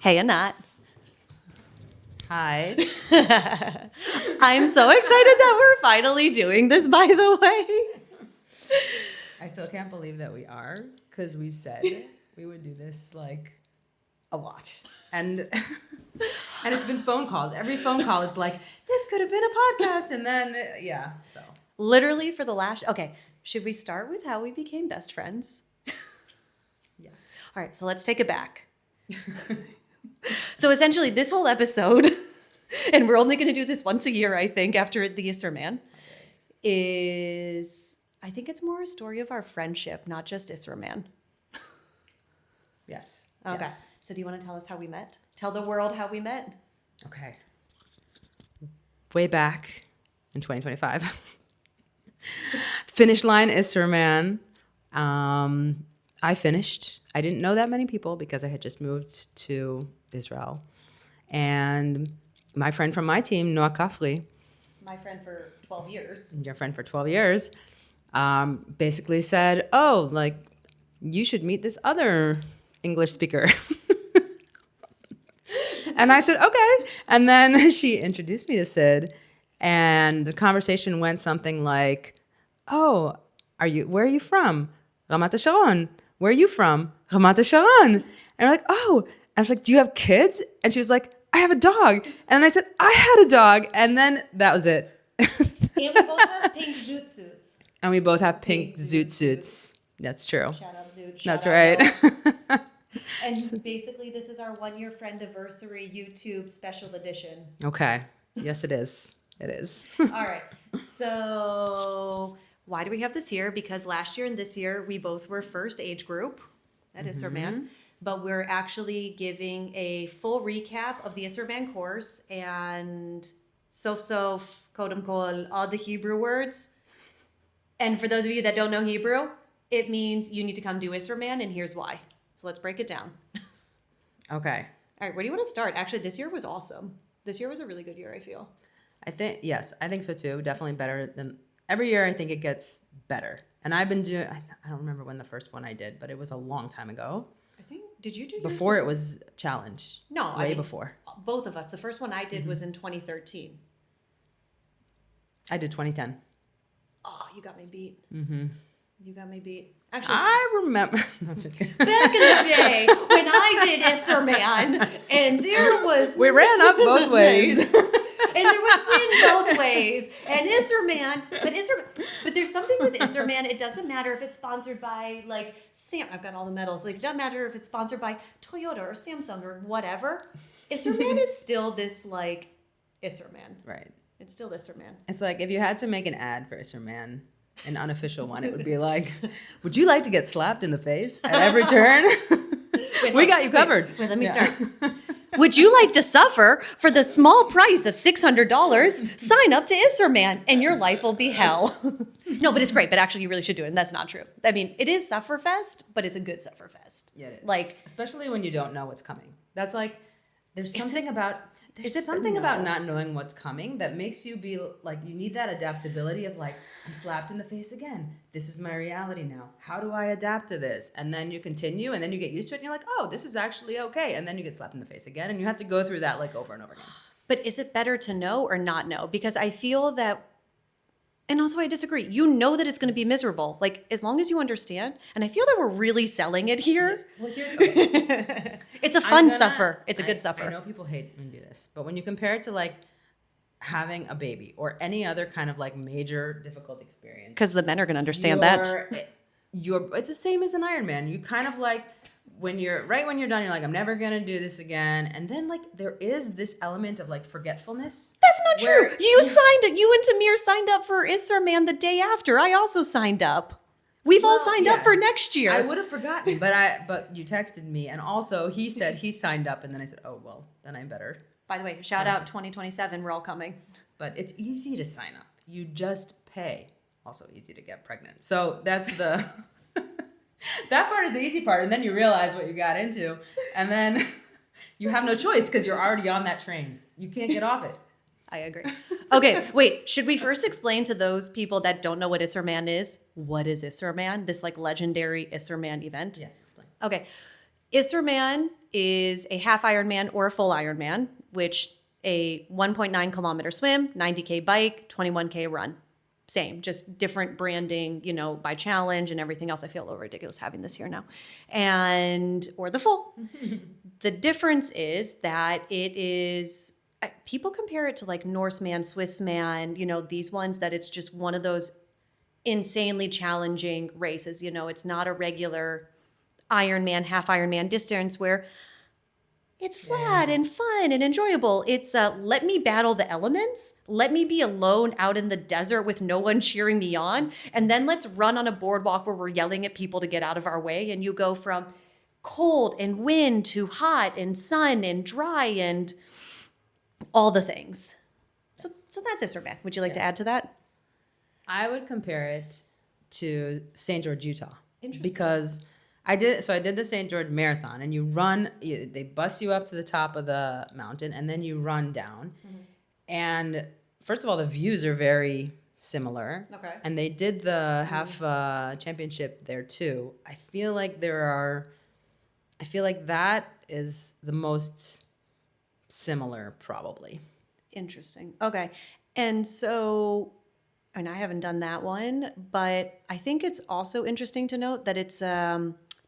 Hey, Anat. Hi. I'm so excited that we're finally doing this, by the way. I still can't believe that we are, because we said we would do this like a lot. And it's been phone calls. Every phone call is like, this could have been a podcast. And then, so. Literally for the last, okay, should we start with how we became best friends? Yes. All right, so let's take it back. So essentially this whole episode, and we're only going to do this once a year, I think, after the ISRAMAN, is, I think it's more a story of our friendship, not just ISRAMAN. Yes. Okay. Yes. So do you want to tell us how we met? Tell the world how we met. Okay. Way back in 2025. Finish line ISRAMAN. I finished. I didn't know that many people because I had just moved to Israel. And my friend from my team, Noah Kafri, My friend for 12 years. your friend for 12 years, basically said, oh, like, you should meet this other English speaker. And I said, okay. And then she introduced me to Sid. And the conversation went something like, oh, where are you from? Ramat HaSharon. Where are you from? Ramat HaSharon. And I'm like, oh. I was like, do you have kids? And she was like, I have a dog. And then I said, I had a dog. And then that was it. And we both have pink zoot suits. And we both have pink zoot suits. That's true. Shout out Zoot. That's right. And basically, this is our 1 year friendiversary YouTube special edition. Okay. Yes, it is. It is. All right. So why do we have this here? Because last year and this year, we both were first age group at ISRAMAN. But we're actually giving a full recap of the ISRAMAN course and sof, kodem kol, all the Hebrew words. And for those of you that don't know Hebrew, it means you need to come do ISRAMAN, and here's why. So let's break it down. Okay. All right, where do you want to start? Actually, this year was awesome. This year was a really good year, I feel. I think so too. Definitely better than every year. I think it gets better. And I've been doing, I don't remember when the first one I did, but it was a long time ago. I think, did you do yours Before it was Challenge. No, Way before. Both of us. The first one I did was in 2013. I did 2010. Oh, you got me beat. Mm-hmm. You got me beat. Actually, I remember. No, just kidding. back in the day when I did ISRAMAN, and there was We ran up both ways. and there was wind both ways. And but there's something with ISRAMAN. It doesn't matter if it's sponsored by like I've got all the medals. Like it doesn't matter if it's sponsored by Toyota or Samsung or whatever. ISRAMAN is still this like ISRAMAN. Right. It's still ISRAMAN. It's like if you had to make an ad for ISRAMAN, an unofficial one, it would be like, would you like to get slapped in the face at every turn? We got you covered. Wait, let me start. Would you like to suffer for the small price of $600? Sign up to ISRAMAN and your life will be hell. No, but it's great. But actually, you really should do it. And that's not true. I mean, it is Sufferfest, but it's a good Sufferfest. Yeah, it is. Like, especially when you don't know what's coming. That's like, there's something about No. not knowing what's coming that makes you be like, you need that adaptability of like, I'm slapped in the face again. This is my reality now. How do I adapt to this? And then you continue and then you get used to it and you're like, oh, this is actually okay. And then you get slapped in the face again and you have to go through that like over and over again. but is it better to know or not know? Because I feel that, and also I disagree. You know that it's going to be miserable. Like, as long as you understand. And I feel that we're really selling it here. Well, okay. It's a fun suffer. It's a good suffer. I know people hate when you do this, but when you compare it to like having a baby or any other kind of like major difficult experience, Because the men are going to understand that. It's the same as an Ironman. You kind of like when you're done, you're like, I'm never gonna do this again, and then like there is this element of like forgetfulness. That's not true. You and Tamir signed up for ISRAMAN the day after. I also signed up. We've all signed up for next year. I would have forgotten, but you texted me, and also he said he signed up, and then I said, oh well, then I'm better. By the way, shout out 2027. We're all coming. But it's easy to sign up. You just pay. Also easy to get pregnant. So that's the that part is the easy part, and then you realize what you got into, and then you have no choice because you're already on that train. You can't get off it. I agree. Okay, wait. Should we first explain to those people that don't know what ISRAMAN is? What is ISRAMAN? This like legendary ISRAMAN event? Yes, explain. Okay. ISRAMAN is a half Ironman or a full Ironman, which a 1.9 kilometer swim, 90K bike, 21K run. Same, just different branding, by challenge and everything else. I feel a little ridiculous having this here now. Or the full. The difference is that people compare it to like Norseman, Swissman, these ones that it's just one of those insanely challenging races. It's not a regular Ironman, half Ironman distance where it's flat and fun and enjoyable. It's let me battle the elements. Let me be alone out in the desert with no one cheering me on. And then let's run on a boardwalk where we're yelling at people to get out of our way. And you go from cold and wind to hot and sun and dry and all the things. So that's ISRAMAN. Would you like to add to that? I would compare it to St. George, Utah. Interesting. Because I did the St. George Marathon, and they bus you up to the top of the mountain, and then you run down. Mm-hmm. And first of all, the views are very similar. Okay. And they did the half championship there too. I feel like that is the most similar, probably. Interesting. Okay. And so, and I haven't done that one, but I think it's also interesting to note that it's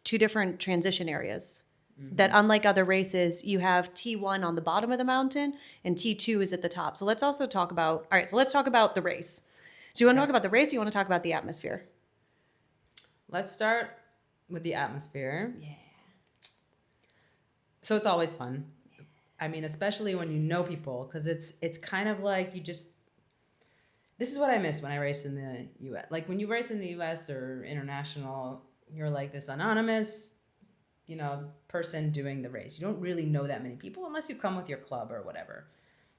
two different transition areas. Mm-hmm. That unlike other races, you have T1 on the bottom of the mountain and T2 is at the top. So let's talk about the race. So you want to talk about the race or you want to talk about the atmosphere? Let's start with the atmosphere. Yeah. So it's always fun. I mean, especially when you know people, because it's kind of like this is what I missed when I raced in the U.S. Like when you race in the U.S. or international, you're like this anonymous, person doing the race. You don't really know that many people unless you come with your club or whatever.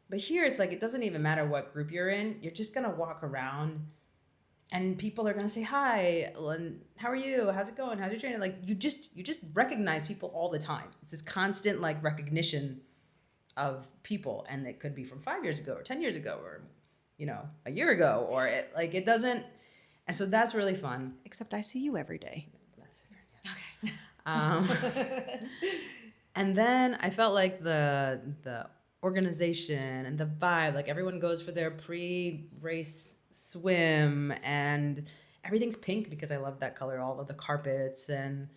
But here it's like it doesn't even matter what group you're in. You're just gonna walk around, and people are gonna say hi. And how are you? How's it going? How's your training? Like you just recognize people all the time. It's this constant like recognition of people, and it could be from 5 years ago or 10 years ago or a year ago, or it doesn't. And so that's really fun. Except I see you every day. That's okay. And then I felt like the organization and the vibe, like everyone goes for their pre-race swim, and everything's pink because I love that color, all of the carpets. And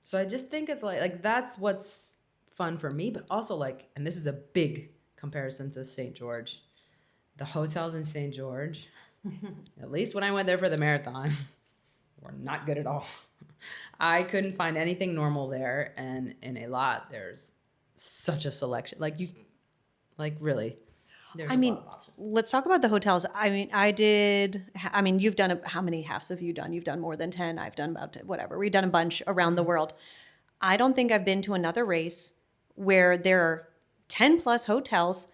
so I just think it's like that's what's fun for me, but also like, and this is a big comparison to St. George, the hotels in St. George, at least when I went there for the marathon, were not good at all. I couldn't find anything normal there, and in a lot there's such a selection. Really, there's a lot of options. Let's talk about the hotels. You've done how many halves have you done? You've done more than 10. I've done about whatever. We've done a bunch around the world. I don't think I've been to another race where there are 10 plus hotels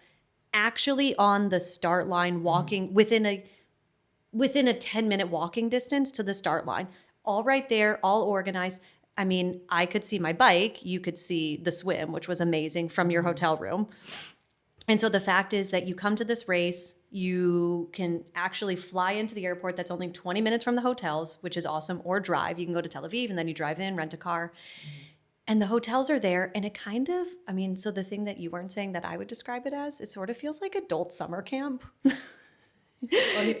actually on the start line, walking within a 10-minute walking distance to the start line, all right there, all organized. I mean, I could see my bike, you could see the swim, which was amazing from your hotel room. And so the fact is that you come to this race, you can actually fly into the airport that's only 20 minutes from the hotels, which is awesome, or drive. You can go to Tel Aviv and then you drive in, rent a car. And the hotels are there, and it kind of, so the thing that you weren't saying that I would describe it as, it sort of feels like adult summer camp.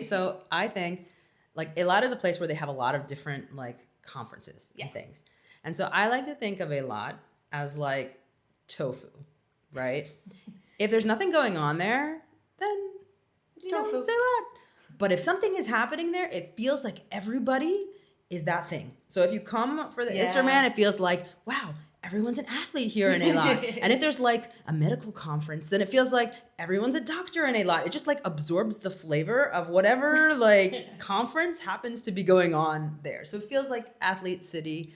So I think like Eilat is a place where they have a lot of different like conferences and things. And so I like to think of Eilat as like tofu, right? If there's nothing going on there, then it's tofu. It's Eilat. But if something is happening there, it feels like everybody is that thing. So if you come for the ISRAMAN, it feels like, wow, everyone's an athlete here in Eilat. And if there's like a medical conference, then it feels like everyone's a doctor in Eilat. It just like absorbs the flavor of whatever like conference happens to be going on there. So it feels like athlete city.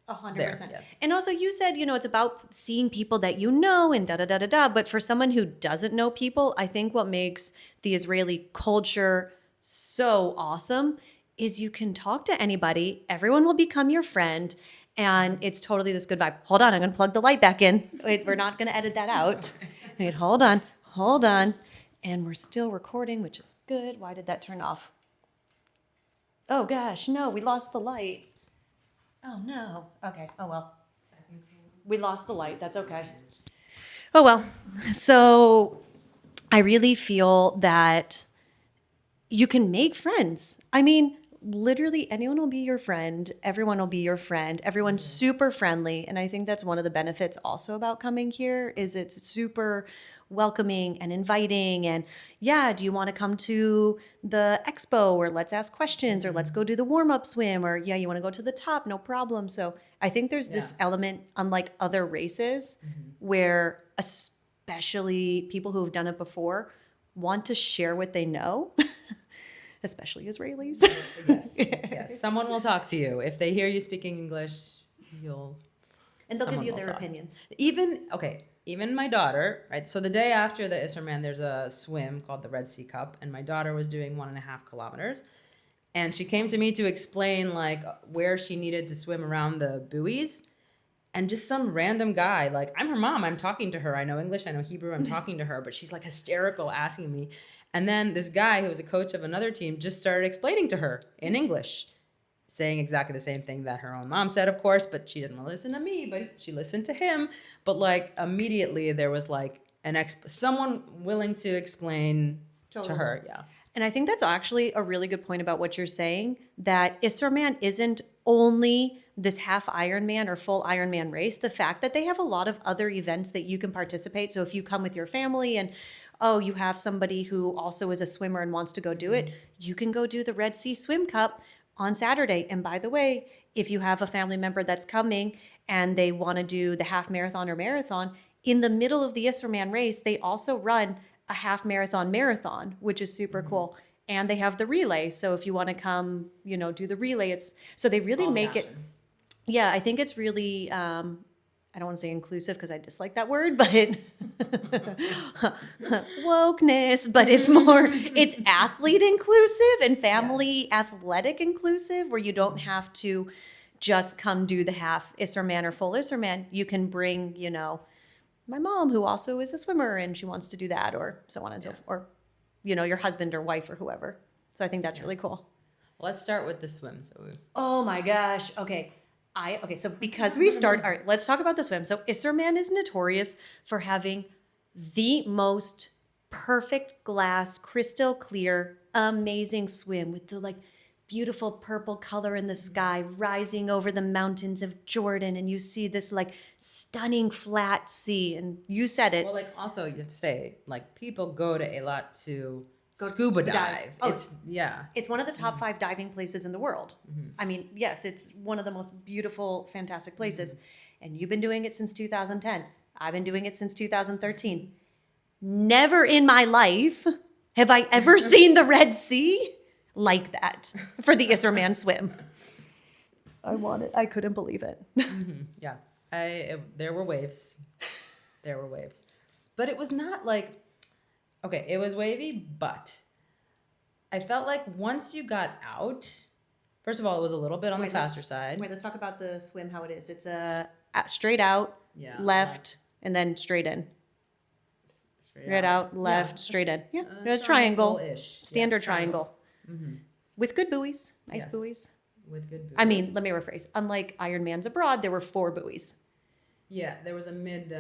100%. Yes. And also you said, it's about seeing people that you know and da-da-da-da-da. But for someone who doesn't know people, I think what makes the Israeli culture so awesome is you can talk to anybody. Everyone will become your friend. And it's totally this good vibe. Hold on, I'm going to plug the light back in. Wait, we're not going to edit that out. Wait, hold on. And we're still recording, which is good. Why did that turn off? Oh gosh, no, we lost the light. Oh no. Okay. Oh well. We lost the light. That's okay. Oh well. So I really feel that you can make friends. I mean, literally anyone will be your friend. Everyone will be your friend. Everyone's super friendly. And I think that's one of the benefits also about coming here is it's super welcoming and inviting. And yeah, do you want to come to the expo or let's ask questions or let's go do the warm-up swim or yeah, you want to go to the top, no problem. So I think there's this element, unlike other races, where especially people who have done it before want to share what they know. Especially Israelis. Yes. Someone will talk to you. If they hear you speaking English, you'll. And they'll give someone you will their talk. opinion. Even my daughter, right? So the day after the ISRAMAN, there's a swim called the Red Sea Cup, and my daughter was doing 1.5 kilometers. And she came to me to explain like where she needed to swim around the buoys. And just some random guy, like, I'm her mom, I'm talking to her. I know English, I know Hebrew, I'm talking to her, but she's like hysterical asking me. And then this guy who was a coach of another team just started explaining to her in English, saying exactly the same thing that her own mom said, of course, but she didn't listen to me, but she listened to him. But like immediately there was like someone willing to explain to her. Yeah. And I think that's actually a really good point about what you're saying, that ISRAMAN isn't only this half Ironman or full Ironman race. The fact that they have a lot of other events that you can participate. So if you come with your family and, oh, you have somebody who also is a swimmer and wants to go do it, you can go do the Red Sea Swim Cup on Saturday. And by the way, if you have a family member that's coming and they want to do the half marathon or marathon, in the middle of the ISRAMAN race, they also run a half marathon, which is super cool. And they have the relay. So if you want to come, do the relay, so they really All the make it. options. Yeah, I think it's really, I don't want to say inclusive because I dislike that word, but wokeness, but it's athlete inclusive and family athletic inclusive, where you don't have to just come do the half ISRAMAN or full ISRAMAN. You can bring, my mom who also is a swimmer and she wants to do that, or so on and so forth, or your husband or wife or whoever. So I think that's really cool. Let's start with the swim. Oh my gosh. Okay. So because we start, all right, let's talk about the swim. So ISRAMAN is notorious for having the most perfect glass, crystal clear, amazing swim with the like beautiful purple color in the sky rising over the mountains of Jordan, and you see this like stunning flat sea, and you said it. Well, like also you have to say, like people go to Eilat to scuba dive. Oh, It's one of the top 5 diving places in the world. I mean, yes, it's one of the most beautiful, fantastic places. And you've been doing it since 2010. I've been doing it since 2013. Never in my life have I ever seen the Red Sea like that for the ISRAMAN swim. I couldn't believe it. Yeah. There were waves. There were waves. But it was not like, okay, it was wavy, but I felt like once you got out, first of all, it was a little bit on the faster side. Wait, let's talk about the swim, how it is. It's a straight out, left, and then straight in. Straight out, left, straight in. Yeah, a triangle, standard triangle. With good buoys, nice buoys. With good buoys. I mean, let me rephrase. Unlike Ironmans abroad, there were 4 buoys. Yeah, there was a mid.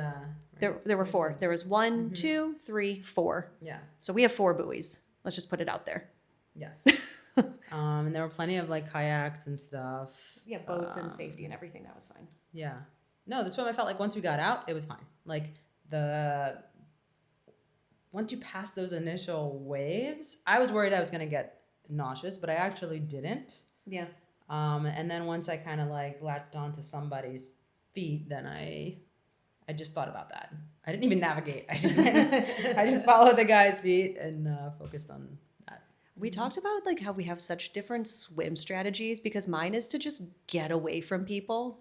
There were 4. There was 1, 2, 3, 4. Yeah. So we have 4 buoys. Let's just put it out there. Yes. And there were plenty of like kayaks and stuff. Yeah, boats and safety and everything. That was fine. Yeah. No, the swim I felt like once we got out, it was fine. Like once you pass those initial waves, I was worried I was gonna get nauseous, but I actually didn't. Yeah. And then once I kind of like latched onto somebody's feet, then I just thought about that. I didn't even navigate. I just followed the guy's feet and focused on that. We talked about like how we have such different swim strategies, because mine is to just get away from people.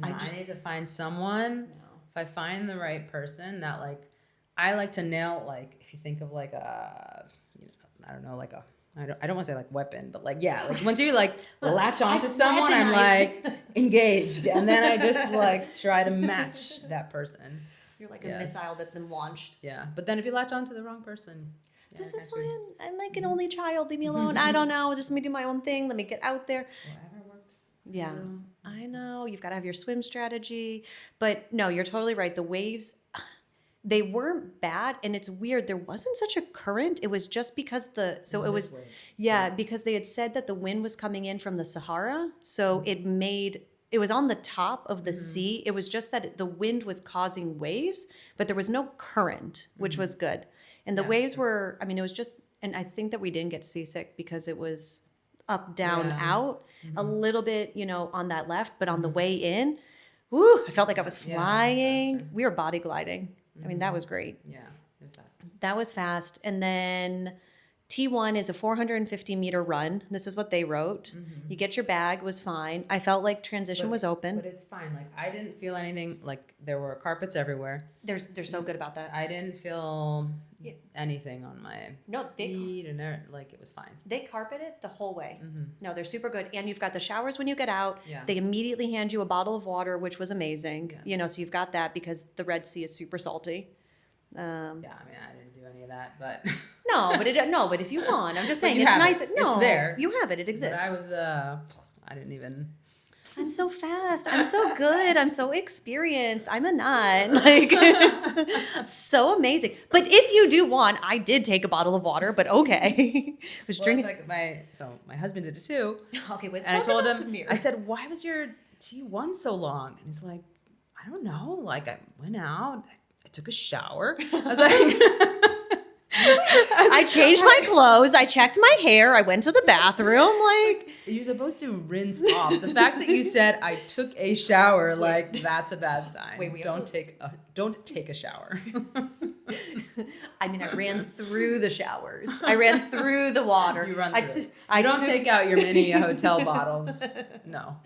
I need to find someone. If I find the right person, that like I like to nail, like if you think of like a, I don't know, like a, I don't want to say like weapon, but like, yeah, like once you like latch onto someone, I'm like engaged. And then I just like try to match that person. You're like a missile that's been launched. Yeah. But then if you latch onto the wrong person. Yeah, this is why I'm like an only child. Leave me alone. I don't know. Just let me do my own thing. Let me get out there. Whatever works. Yeah, I know. You've got to have your swim strategy. But no, you're totally right. The waves, they weren't bad. And it's weird. There wasn't such a current. It was just because because they had said that the wind was coming in from the Sahara. So it was on the top of the sea. It was just that the wind was causing waves, but there was no current, which was good. And the waves were, it was just, and I think that we didn't get seasick because it was up, down, out, a little bit, on that left, but on the way in, woo, I felt like I was flying. We were body gliding. That was great. Yeah, it was fast. That was fast. And then T1 is a 450-meter run. This is what they wrote. You get your bag, was fine. I felt like transition was open. But it's fine. Like, I didn't feel anything. Like, there were carpets everywhere. They're so good about that. I didn't feel anything on my feet, and like, it was fine. They carpet it the whole way. No, they're super good. And you've got the showers when you get out. Yeah. They immediately hand you a bottle of water, which was amazing. So you've got that because the Red Sea is super salty. I didn't do any of that, but but if you want, I'm just saying, it's nice. It's there. You have it. It exists. But I didn't even. I'm so fast. I'm so good. I'm so experienced. I'm a nut. Like, so amazing. But if you do want, I did take a bottle of water, but okay. Drinking. It's like my husband did it too. Okay, wait. And I told him, I said, why was your T1 so long? And he's like, I don't know. Like, I went out, I took a shower. I was like, I changed my clothes. I checked my hair. I went to the bathroom. Like, you're supposed to rinse off. The fact that you said I took a shower, like, that's a bad sign. Don't take a shower. I ran through the showers. I ran through the water. You run through. I don't take out your mini hotel bottles. No.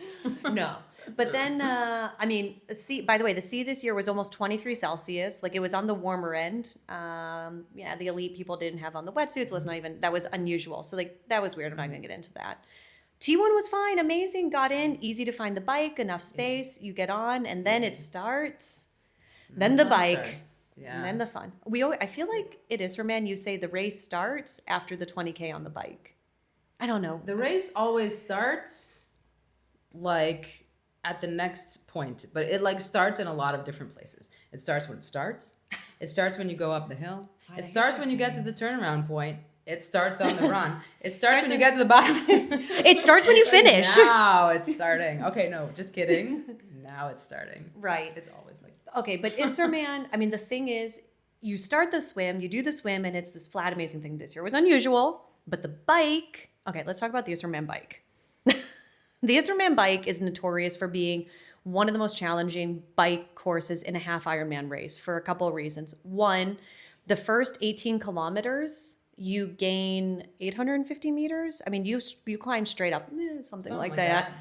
No. But then, by the way, the sea this year was almost 23 Celsius. Like, it was on the warmer end. The elite people didn't have on the wetsuits. That was unusual. So, like, that was weird. I'm not going to get into that. T1 was fine, amazing. Got in, easy to find the bike, enough space. You get on, and then it starts. Then the bike. And then the fun. I feel like at ISRAMAN, you say the race starts after the 20K on the bike. I don't know. The race always starts, like, at the next point, but it like starts in a lot of different places. It starts when it starts. It starts when you go up the hill. It starts when you get to the turnaround point. It starts on the run. It starts when you get to the bottom. It starts when you finish. Now it's starting. Okay, no, just kidding. Now it's starting. Right. It's always like that. Okay, but ISRAMAN, the thing is, you start the swim, you do the swim, and it's this flat, amazing thing. This year was unusual, but the bike. Okay, let's talk about the ISRAMAN bike. The ISRAMAN bike is notorious for being one of the most challenging bike courses in a half Ironman race for a couple of reasons. One, the first 18 kilometers, you gain 850 meters. You climb straight up, something like that.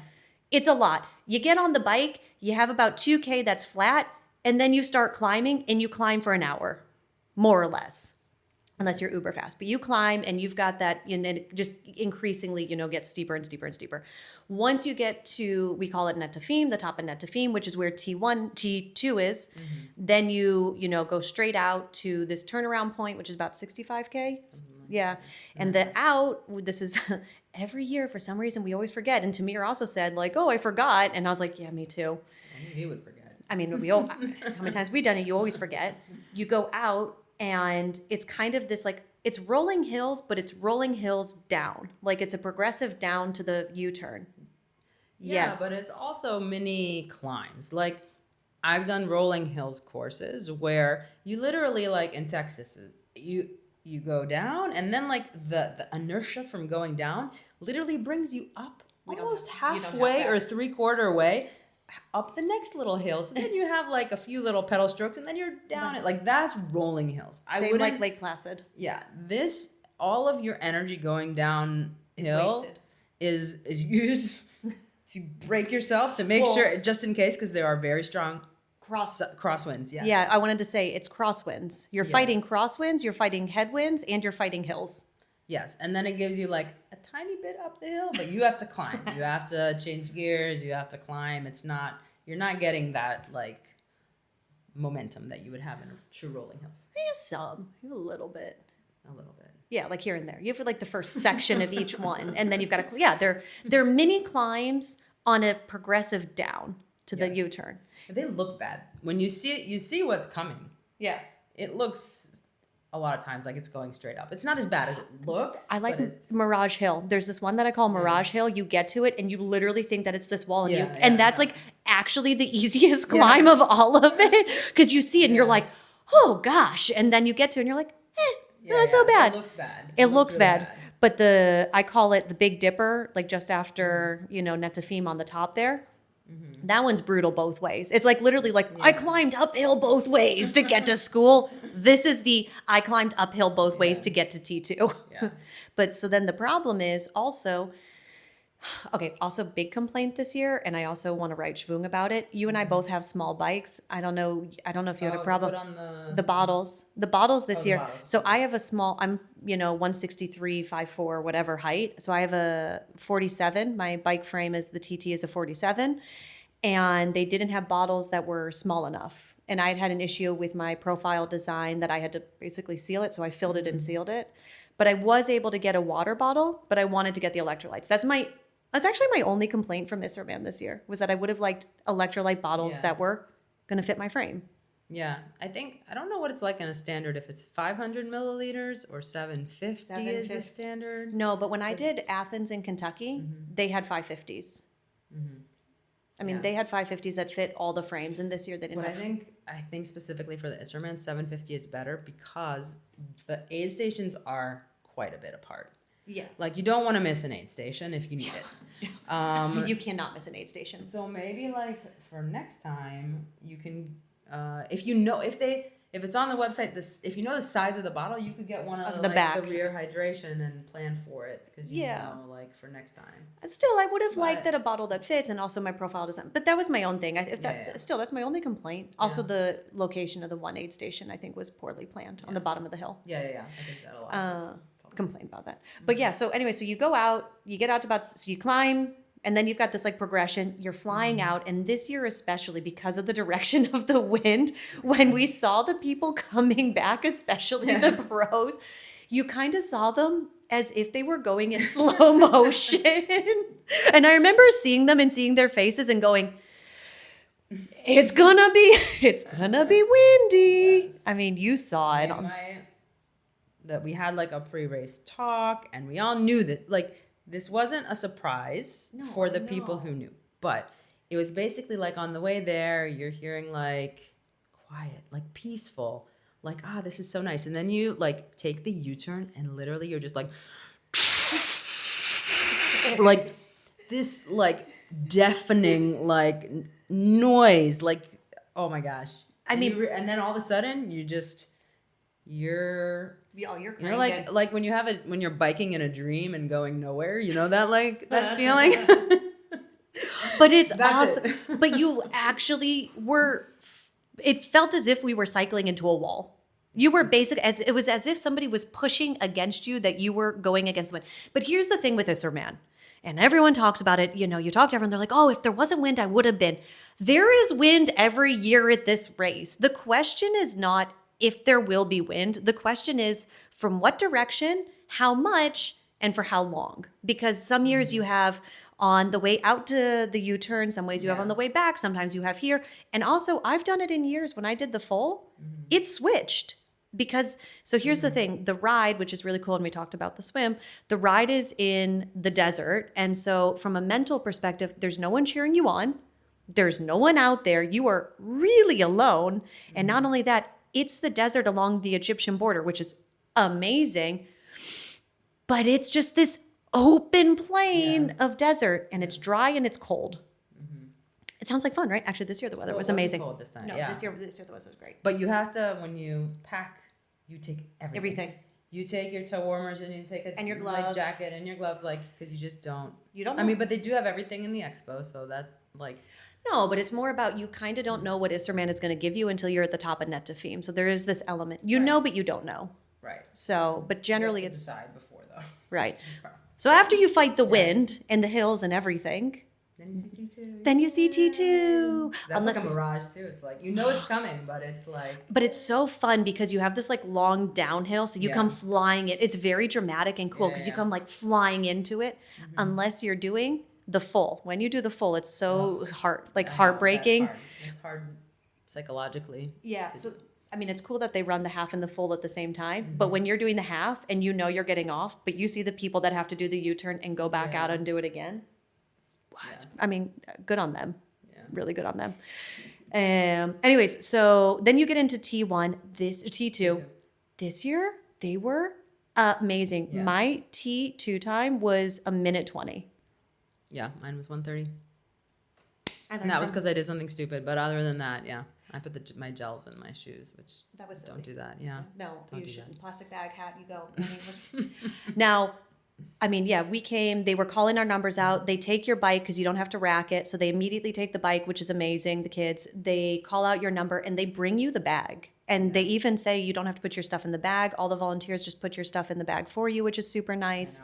It's a lot. You get on the bike, you have about 2K that's flat, and then you start climbing, and you climb for an hour, more or less. Unless you're uber fast, but you climb and you've got that, and it just increasingly, gets steeper and steeper and steeper. Once you get to, we call it Netafim, the top of Netafim, which is where T2 is, then you go straight out to this turnaround point, which is about 65K. Yeah. And the out, this is every year for some reason we always forget. And Tamir also said like, oh, I forgot. And I was like, yeah, me too. I knew he would forget. How many times we've done it, you always forget. You go out, and it's kind of this like, it's rolling hills, but it's rolling hills down. Like, it's a progressive down to the U-turn. Yeah, Yes. but it's also mini climbs. Like, I've done rolling hills courses where you literally, like in Texas, you go down, and then like the inertia from going down literally brings you up almost halfway or 3/4 way up the next little hill. So then you have like a few little pedal strokes, and then you're down it. Like, that's rolling hills. Same like Lake Placid. Yeah, all of your energy going downhill is used to break yourself, to make sure, just in case, because there are very strong crosswinds. Yes. Yeah, I wanted to say it's crosswinds. You're fighting crosswinds, you're fighting headwinds, and you're fighting hills. Yes, and then it gives you like a tiny bit up the hill, but you have to climb. You have to change gears. You have to climb. You're not getting that like momentum that you would have in a true rolling hills. A little bit. A little bit. Yeah, like here and there. You have like the first section of each one, and then you've got they're mini climbs, on a progressive down to the Yes. U-turn. They look bad. When you see it, you see what's coming. Yeah. It looks a lot of times like it's going straight up. It's not as bad as it looks. I like but it's, Mirage Hill. There's this one that I call Mirage Hill. You get to it and you literally think that it's this wall, and that's like actually the easiest climb of all of it, because you see it and you're like, oh gosh, and then you get to it and you're like, not so bad. It looks bad. It looks really bad. But I call it the Big Dipper, like just after Netafim on the top there. That one's brutal both ways. It's like literally like I climbed uphill both ways to get to school. This is I climbed uphill both ways to get to T2. Yeah. But so then the problem is also big complaint this year, and I also want to write Schwung about it. You and I both have small bikes. I don't know if you had a problem. Put on The bottles this year. bottles. So I have a small, I'm 163, 5'4", whatever height. So I have a 47. My bike frame is the TT is a 47, and they didn't have bottles that were small enough. And I had an issue with my profile design that I had to basically seal it. So I filled it and sealed it. But I was able to get a water bottle, but I wanted to get the electrolytes. That's actually my only complaint from ISRAMAN this year, was that I would have liked electrolyte bottles that were going to fit my frame. Yeah, I don't know what it's like in a standard, if it's 500 milliliters or 750 is the standard. No, but when I did Athens in Kentucky, they had 550s. I mean, they had 550s that fit all the frames, and this year they didn't But have. I think specifically for the ISRAMAN, 750 is better because the aid stations are quite a bit apart. Yeah. Like, you don't want to miss an aid station if you need it. You cannot miss an aid station. So maybe like for next time, you can, if it's on the website, if you know the size of the bottle, you could get one of the back. the rear hydration and plan for it, because you know, like, for next time. Still, I would have liked that a bottle that fits, and also my profile design. But that was my own thing. Still, that's my only complaint. Also, the location of the one aid station, I think, was poorly planned on the bottom of the hill. Yeah. I think that a lot. Complain about that. But yeah, so anyway, so you go out, you get out to so you climb, and then you've got this like progression. You're flying out, and this year especially because of the direction of the wind, when we saw the people coming back, especially the pros, you kind of saw them as if they were going in slow motion. And I remember seeing them and seeing their faces and going, it's gonna be windy. Yes. I mean, you saw it. That we had like a pre-race talk, and we all knew that like this wasn't a surprise for the people who knew, but it was basically like on the way there, you're hearing like quiet, like peaceful, like, this is so nice. And then you like take the U-turn, and literally you're just like, like this like deafening like noise, like, oh my gosh. And then all of a sudden you're like when you're biking in a dream and going nowhere, you know that that feeling. But it's awesome. But you actually it felt as if we were cycling into a wall. You were it was as if somebody was pushing against you, that you were going against the wind. But here's the thing with ISRAMAN, and everyone talks about it. You talk to everyone, they're like, oh, if there wasn't wind, I would have been. There is wind every year at this race. The question is not if there will be wind. The question is from what direction, how much, and for how long. Because some years you have on the way out to the U-turn, some ways you have on the way back, sometimes you have here. And also, I've done it in years when I did the full, it switched. Because, so here's the thing, the ride, which is really cool, and we talked about the swim, the ride is in the desert. And so from a mental perspective, there's no one cheering you on. There's no one out there. You are really alone. And not only that, it's the desert along the Egyptian border, which is amazing. But it's just this open plain of desert, and it's dry and it's cold. It sounds like fun, right? Actually, this year the weather was amazing. Cold this time. No, this year the weather was great. But you have to, when you pack, you take Everything. You take your toe warmers, and you take your gloves, jacket, and your gloves, like, because you just don't. You don't know. I mean, but they do have everything in the expo, so that like. No, but it's more about you kind of don't know what ISRAMAN is going to give you until you're at the top of Netafim. So there is this element. You know, but you don't know. Right. So, but generally you have to it's. decide before, though. Right. So after you fight the wind and the hills and everything. Then you see T2. That's like a mirage, too. It's like, it's coming, but it's like. But it's so fun because you have this like long downhill. So you come flying it. It's very dramatic and cool because you come like flying into it unless you're doing the full. When you do the full, it's so heartbreaking. It's hard psychologically. Yeah. So, I mean, it's cool that they run the half and the full at the same time. But when you're doing the half and you know you're getting off, but you see the people that have to do the U-turn and go back out and do it again. I mean, good on them. Yeah. Really good on them. Anyways, so then you get into T1, T2. This year, they were amazing. Yeah. My T2 time was 1:20. Yeah, mine was 1:30. And that was because I did something stupid. But other than that, yeah, I put my gels in my shoes, which that was silly. Don't do that. Yeah. No, you shouldn't. Plastic bag, hat, you go. Now, I mean, yeah, they were calling our numbers out. They take your bike because you don't have to rack it. So they immediately take the bike, which is amazing. The kids, they call out your number and they bring you the bag. And they even say you don't have to put your stuff in the bag. All the volunteers just put your stuff in the bag for you, which is super nice.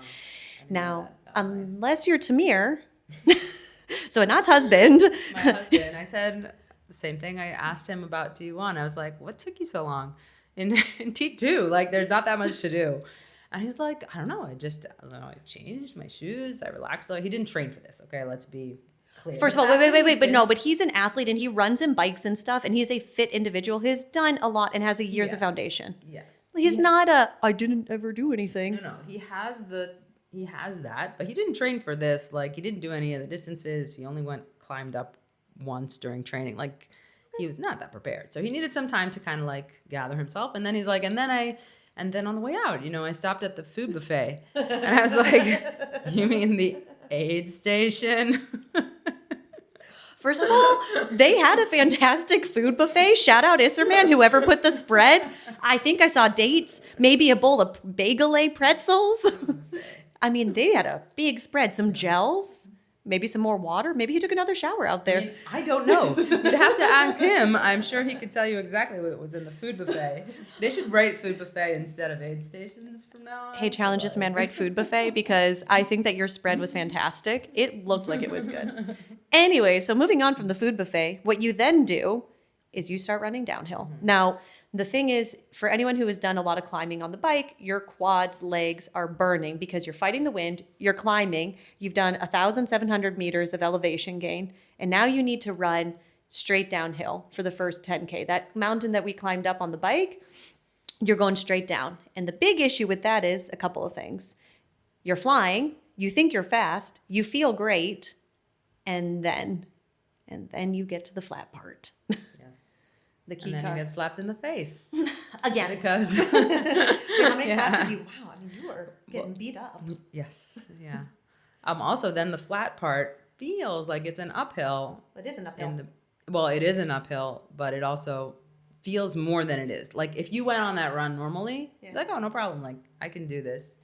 Now, unless you're Tamir, so Anat's husband. My husband, I said the same thing. I asked him about T1. I was like, what took you so long in T2? Like, there's not that much to do. And he's like, I don't know. I changed my shoes. I relaxed. Though he didn't train for this. Okay, let's be clear. First of all, wait. But he's an athlete and he runs in bikes and stuff. And he's a fit individual. He's done a lot and has years of foundation. Yes. He's not I didn't ever do anything. No. He has that, but he didn't train for this. Like, he didn't do any of the distances. He only climbed up once during training. Like, he was not that prepared. So he needed some time to kind of like gather himself. And then he's like, and then on the way out, I stopped at the food buffet. And I was like, you mean the aid station? First of all, they had a fantastic food buffet. Shout out ISRAMAN, whoever put the spread. I think I saw dates, maybe a bowl of bagel pretzels. I mean, they had a big spread, some gels, maybe some more water. Maybe he took another shower out there. I don't know. You'd have to ask him. I'm sure he could tell you exactly what was in the food buffet. They should write food buffet instead of aid stations from now on. Hey, challenge this man, write food buffet, because I think that your spread was fantastic. It looked like it was good. Anyway, so moving on from the food buffet, what you then do is you start running downhill. Now, the thing is, for anyone who has done a lot of climbing on the bike, your quads, legs are burning because you're fighting the wind, you're climbing, you've done 1,700 meters of elevation gain, and now you need to run straight downhill for the first 10K. That mountain that we climbed up on the bike, you're going straight down. And the big issue with that is a couple of things. You're flying, you think you're fast, you feel great, and then you get to the flat part. The key and then you get slapped in the face. Again. Because how many slaps have you? Wow, I mean, you were getting beat up. Yes, yeah. Also, then the flat part feels like it's an uphill. It is an uphill. It is an uphill, but it also feels more than it is. Like, if you went on that run normally, like, oh, no problem. Like, I can do this.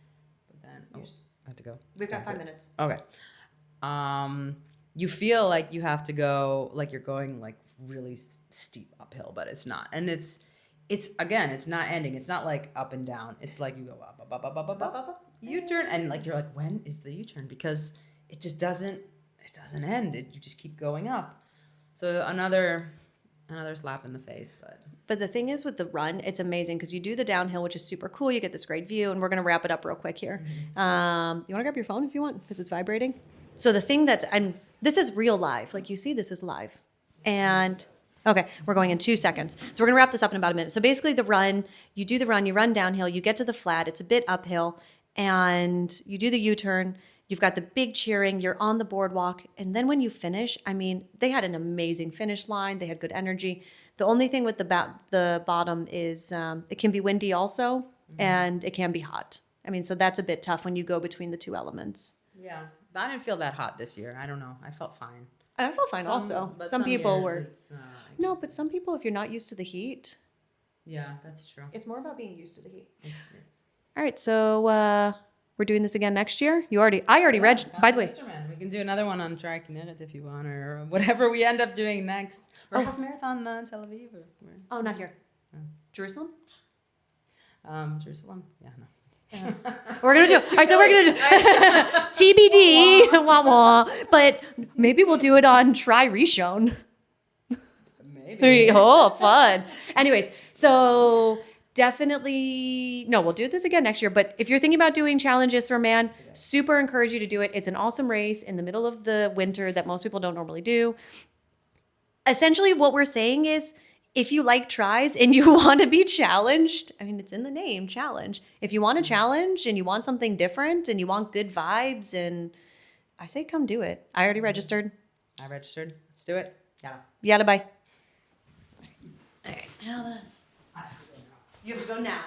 But then, I have to go. We've got 5 minutes. Okay. You feel like you have to go, like you're going, like, really steep uphill, but it's not. And it's not ending. It's not like up and down. It's like you go up, U-turn, and like you're like, when is the U-turn? Because it just doesn't end. You just keep going up. So another slap in the face, but the thing is with the run, it's amazing because you do the downhill, which is super cool. You get this great view, and we're gonna wrap it up real quick here. Mm-hmm. You wanna grab your phone if you want, because it's vibrating. So the thing and this is real live. Like, you see, this is live. And okay, we're going in 2 seconds. So we're going to wrap this up in about a minute. So basically you run downhill, you get to the flat, it's a bit uphill, and you do the U-turn, you've got the big cheering, you're on the boardwalk, and then when you finish, I mean, they had an amazing finish line, they had good energy. The only thing with the bottom is it can be windy also, and it can be hot. I mean, so that's a bit tough when you go between the two elements. Yeah, but I didn't feel that hot this year. I don't know. I felt fine. I felt fine also. Some people were. No, but some people, if you're not used to the heat. Yeah, that's true. It's more about being used to the heat. All right, so we're doing this again next year. I already read. By the way, we can do another one on triathlon if you want, or whatever we end up doing next. Or half marathon Tel Aviv. Or not here. Jerusalem. Jerusalem. Yeah, no. We're gonna do. All right, so we're gonna do TBD. Wah wah. But maybe we'll do it on Try Rishon. Maybe. Oh, fun. Anyways, so definitely, no, we'll do this again next year. But if you're thinking about doing Challenge ISRAMAN, super encourage you to do it. It's an awesome race in the middle of the winter that most people don't normally do. Essentially, what we're saying is, if you like tries and you want to be challenged, I mean, it's in the name, challenge. If you want a challenge and you want something different and you want good vibes, and I say come do it. I already registered. I registered. Let's do it. Yeah. Yalla, bye. All right, Yalla. You have to go now.